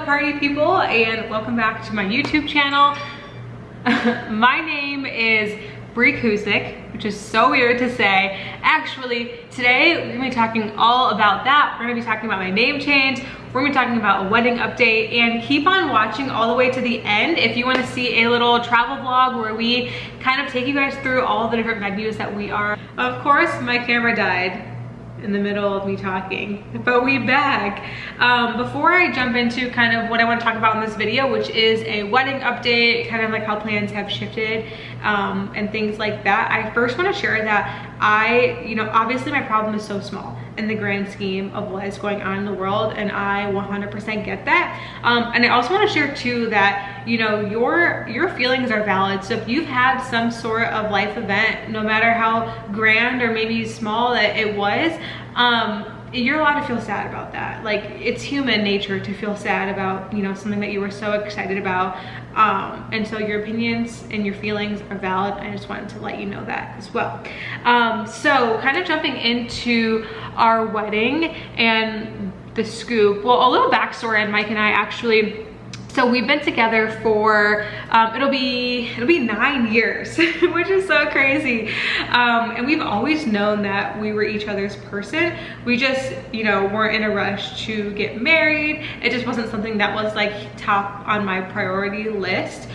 up, party people, and welcome back to my YouTube channel. My name is Kuznik, which is so weird to say. Actually, today we're gonna be talking all about that. We're gonna be talking about my name change. We're gonna be talking about a wedding update, and keep on watching all the way to the end if you wanna see a little travel vlog where we kind of take you guys through all the different venues that we are. Of course, my camera died in the middle of me talking, but we back. Before I jump into kind of what I want to talk about in this video, which is a wedding update, kind of like how plans have shifted and things like that, I first want to share that obviously my problem is so small in the grand scheme of what is going on in the world, and I 100% get that. And I also want to share too that your feelings are valid. So if you've had some sort of life event, no matter how grand or maybe small that it was, you're allowed to feel sad about that. Like, it's human nature to feel sad about something that you were so excited about, and so your opinions and your feelings are valid. I just wanted to let you know that as well. So kind of jumping into our wedding and the scoop, well, a little backstory on Mike and I actually. So we've been together for, it'll be 9 years, which is so crazy. And we've always known that we were each other's person. We just, weren't in a rush to get married. It just wasn't something that was like top on my priority list,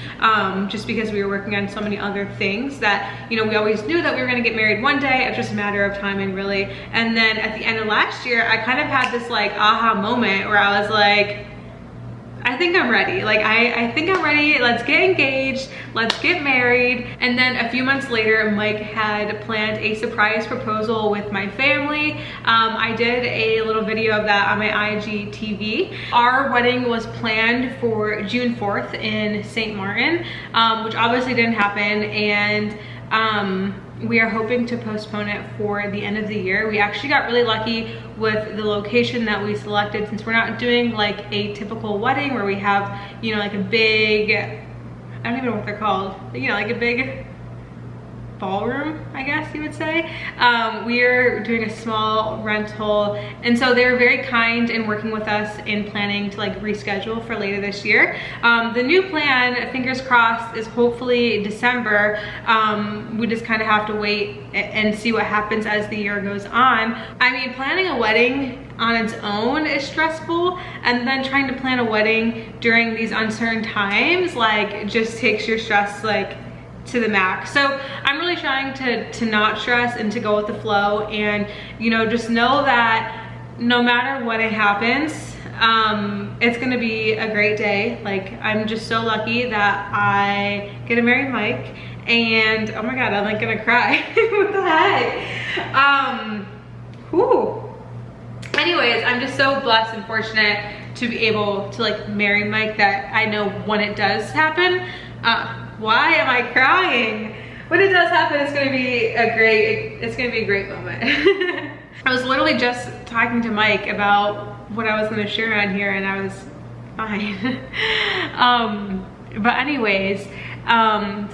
just because we were working on so many other things that, we always knew that we were gonna get married one day. It was just a matter of timing, really. And then at the end of last year, I kind of had this like aha moment where I was like, I think I'm ready. Like, I think I'm ready. Let's get engaged. Let's get married. And then a few months later, Mike had planned a surprise proposal with my family. I did a little video of that on my IGTV. Our wedding was planned for June 4th in St. Martin, which obviously didn't happen. And we are hoping to postpone it for the end of the year. We actually got really lucky with the location that we selected, since we're not doing like a typical wedding where we have, like a big, I don't even know what they're called, like a big ballroom, I guess you would say. We're doing a small rental, and so they're very kind in working with us in planning to like reschedule for later this year. The new plan, fingers crossed, is hopefully December. We just kind of have to wait and see what happens as the year goes on. I mean, planning a wedding on its own is stressful, and then trying to plan a wedding during these uncertain times like just takes your stress like to the max. So I'm really trying to not stress and to go with the flow, and just know that no matter what it happens, it's gonna be a great day. Like, I'm just so lucky that I get to marry Mike, and oh my god, I'm like gonna cry. What the heck? Whew. Anyways, I'm just so blessed and fortunate to be able to like marry Mike, that I know when it does happen, why am I crying? When it does happen, it's gonna be a great moment. I was literally just talking to Mike about what I was gonna share on here, and I was fine. But anyways,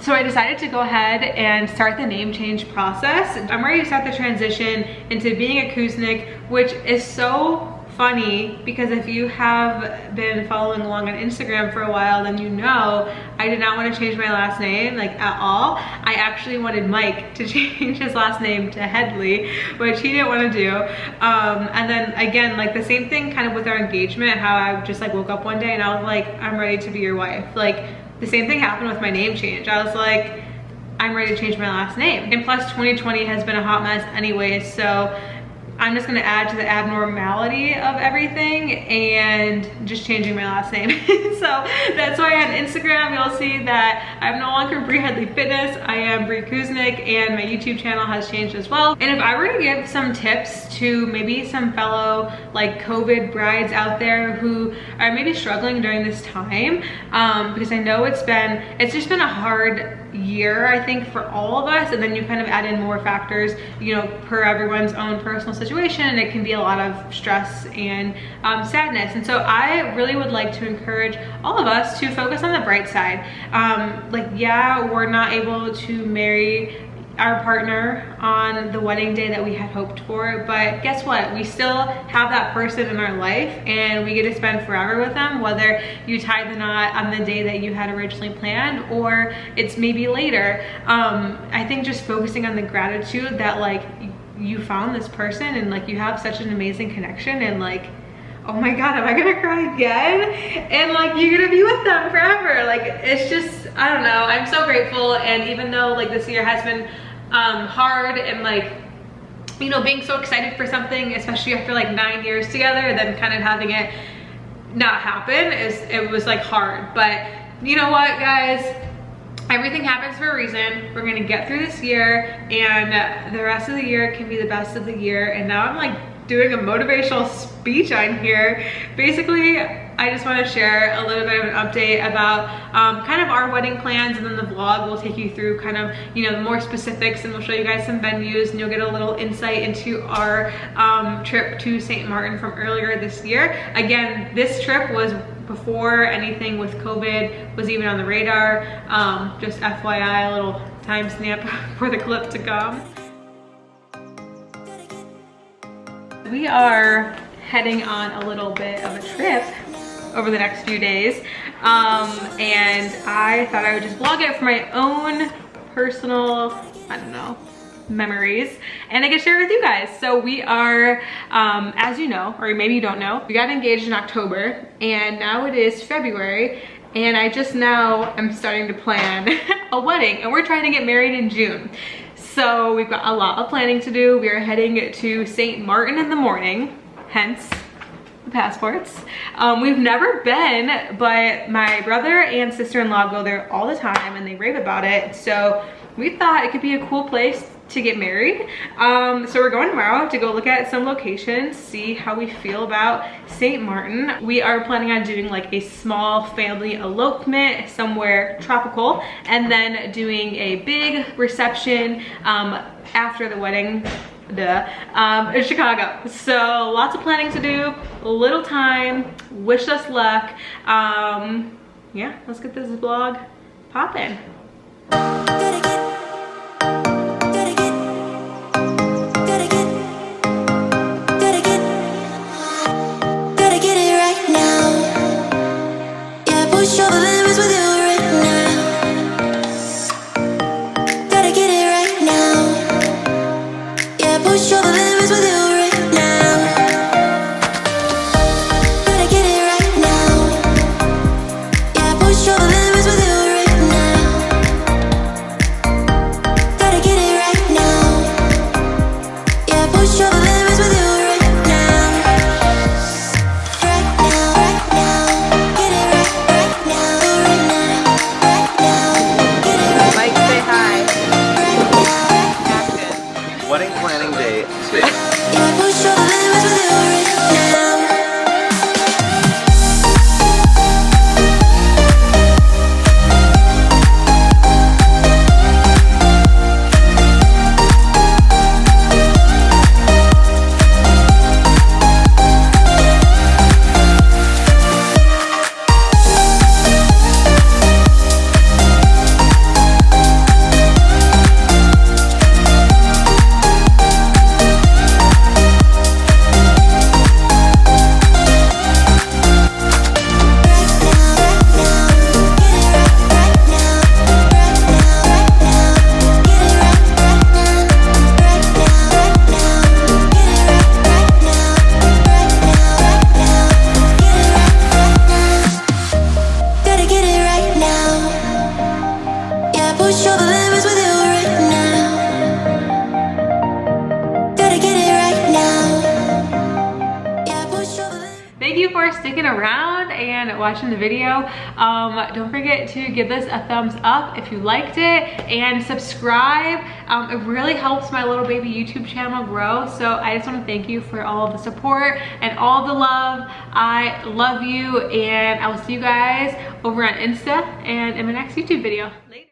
so I decided to go ahead and start the name change process. I'm ready to start the transition into being a Kuznik, which is so funny because if you have been following along on Instagram for a while, then I did not want to change my last name, like, at all. I actually wanted Mike to change his last name to Headley, which he didn't want to do. And then again, like the same thing kind of with our engagement, how I just like woke up one day and I was like, I'm ready to be your wife. Like, the same thing happened with my name change. I was like, I'm ready to change my last name. And plus 2020 has been a hot mess anyway, so I'm just gonna add to the abnormality of everything and just changing my last name. So that's why on Instagram, you'll see that I'm no longer Brie Headley Fitness. I am Brie Kuznik, and my YouTube channel has changed as well. And if I were to give some tips to maybe some fellow like COVID brides out there who are maybe struggling during this time, because I know it's just been a hard year, I think, for all of us, and then you kind of add in more factors, per everyone's own personal situation. It can be a lot of stress and sadness, and so I really would like to encourage all of us to focus on the bright side. Like, yeah, we're not able to marry our partner on the wedding day that we had hoped for, but guess what? We still have that person in our life and we get to spend forever with them, whether you tie the knot on the day that you had originally planned or it's maybe later. I think just focusing on the gratitude that like you found this person and like you have such an amazing connection, and like, oh my God, am I gonna cry again? And like, you're gonna be with them forever. Like, it's just, I don't know, I'm so grateful. And even though like this year has been hard, and like, you know, being so excited for something, especially after like 9 years together, then kind of having it not happen, it was like hard. But you know what, guys? Everything happens for a reason. We're gonna get through this year, and the rest of the year can be the best of the year. And now I'm like doing a motivational speech on here. Basically, I just want to share a little bit of an update about kind of our wedding plans, and then the vlog will take you through kind of, you know, the more specifics, and we'll show you guys some venues, and you'll get a little insight into our trip to St. Martin from earlier this year. Again, this trip was before anything with COVID was even on the radar. Just FYI, a little time stamp for the clip to come. We are heading on a little bit of a trip over the next few days, and I thought I would just vlog it for my own personal, I don't know, memories, and I can share it with you guys. So we are, as you know, or maybe you don't know, we got engaged in October, and now it is February, and I just now am starting to plan a wedding, and we're trying to get married in June. So we've got a lot of planning to do. We are heading to St. Martin in the morning, hence the passports. We've never been, but my brother and sister-in-law go there all the time and they rave about it. So we thought it could be a cool place to get married. So we're going tomorrow to go look at some locations, see how we feel about St. Martin. We are planning on doing like a small family elopement somewhere tropical, and then doing a big reception after the wedding in Chicago. So lots of planning to do, a little time. Wish us luck. Yeah, let's get this vlog poppin'. Wedding planning day 2. Thank you for sticking around and watching the video. Don't forget to give this a thumbs up if you liked it, and subscribe. It really helps my little baby YouTube channel grow. So I just want to thank you for all of the support and all the love. I love you, and I will see you guys over on Insta and in my next YouTube video. Later.